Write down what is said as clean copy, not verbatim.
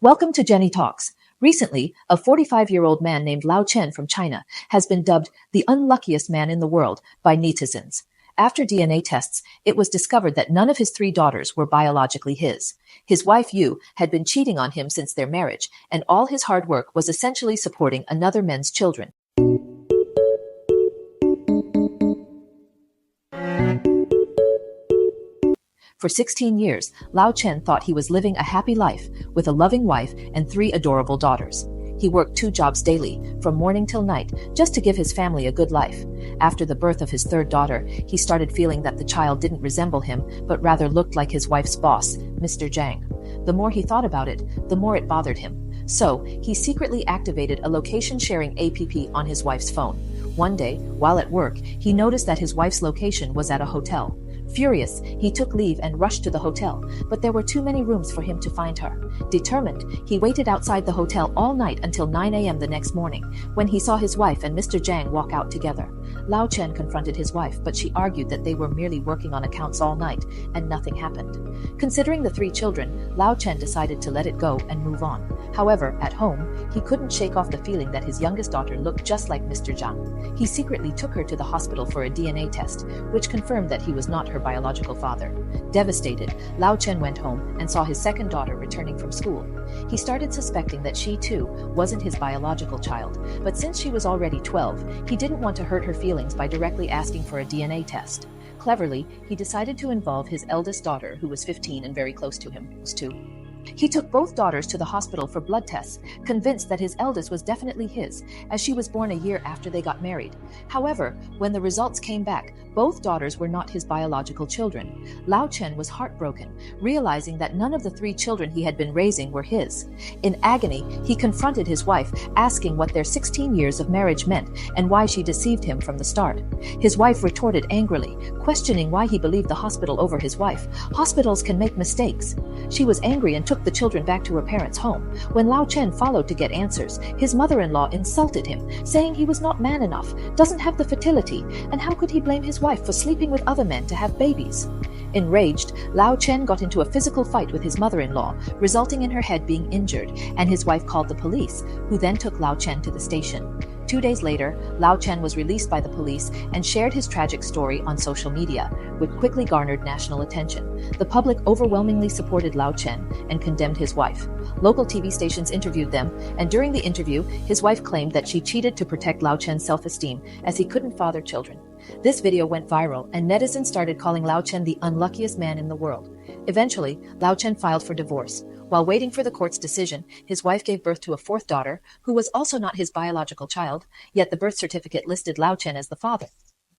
Welcome to Jenny Talks. Recently, a 45-year-old man named Lao Chen from China has been dubbed the unluckiest man in the world by netizens. After DNA tests, it was discovered that none of his three daughters were biologically his. His wife Yu had been cheating on him since their marriage, and all his hard work was essentially supporting another man's children. For 16 years, Lao Chen thought he was living a happy life with a loving wife and three adorable daughters. He worked 2 jobs daily, from morning till night, just to give his family a good life. After the birth of his third daughter, he started feeling that the child didn't resemble him, but rather looked like his wife's boss, Mr. Zhang. The more he thought about it, the more it bothered him. So, he secretly activated a location-sharing app on his wife's phone. One day, while at work, he noticed that his wife's location was at a hotel. Furious, he took leave and rushed to the hotel, but there were too many rooms for him to find her. Determined, he waited outside the hotel all night until 9 a.m. the next morning, when he saw his wife and Mr. Zhang walk out together. Lao Chen confronted his wife, but she argued that they were merely working on accounts all night, and nothing happened. Considering the 3 children, Lao Chen decided to let it go and move on. However, at home, he couldn't shake off the feeling that his youngest daughter looked just like Mr. Zhang. He secretly took her to the hospital for a DNA test, which confirmed that he was not her biological father. Devastated, Lao Chen went home and saw his second daughter returning from school. He started suspecting that she too wasn't his biological child, but since she was already 12, he didn't want to hurt her feelings by directly asking for a DNA test. Cleverly, he decided to involve his eldest daughter, who was 15 and very close to him, too. He took both daughters to the hospital for blood tests, convinced that his eldest was definitely his, as she was born a year after they got married. However, when the results came back, both daughters were not his biological children. Lao Chen was heartbroken, realizing that none of the 3 children he had been raising were his. In agony, he confronted his wife, asking what their 16 years of marriage meant and why she deceived him from the start. His wife retorted angrily, questioning why he believed the hospital over his wife. Hospitals can make mistakes. She was angry and took the children back to her parents' home. When Lao Chen followed to get answers, his mother-in-law insulted him, saying he was not man enough, doesn't have the fertility, and how could he blame his wife for sleeping with other men to have babies? Enraged, Lao Chen got into a physical fight with his mother-in-law, resulting in her head being injured, and his wife called the police, who then took Lao Chen to the station. 2 days later, Lao Chen was released by the police and shared his tragic story on social media, which quickly garnered national attention. The public overwhelmingly supported Lao Chen and condemned his wife. Local TV stations interviewed them, and during the interview, his wife claimed that she cheated to protect Lao Chen's self-esteem, as he couldn't father children. This video went viral, and netizens started calling Lao Chen the unluckiest man in the world. Eventually, Lao Chen filed for divorce. While waiting for the court's decision, his wife gave birth to a 4th daughter, who was also not his biological child, yet the birth certificate listed Lao Chen as the father.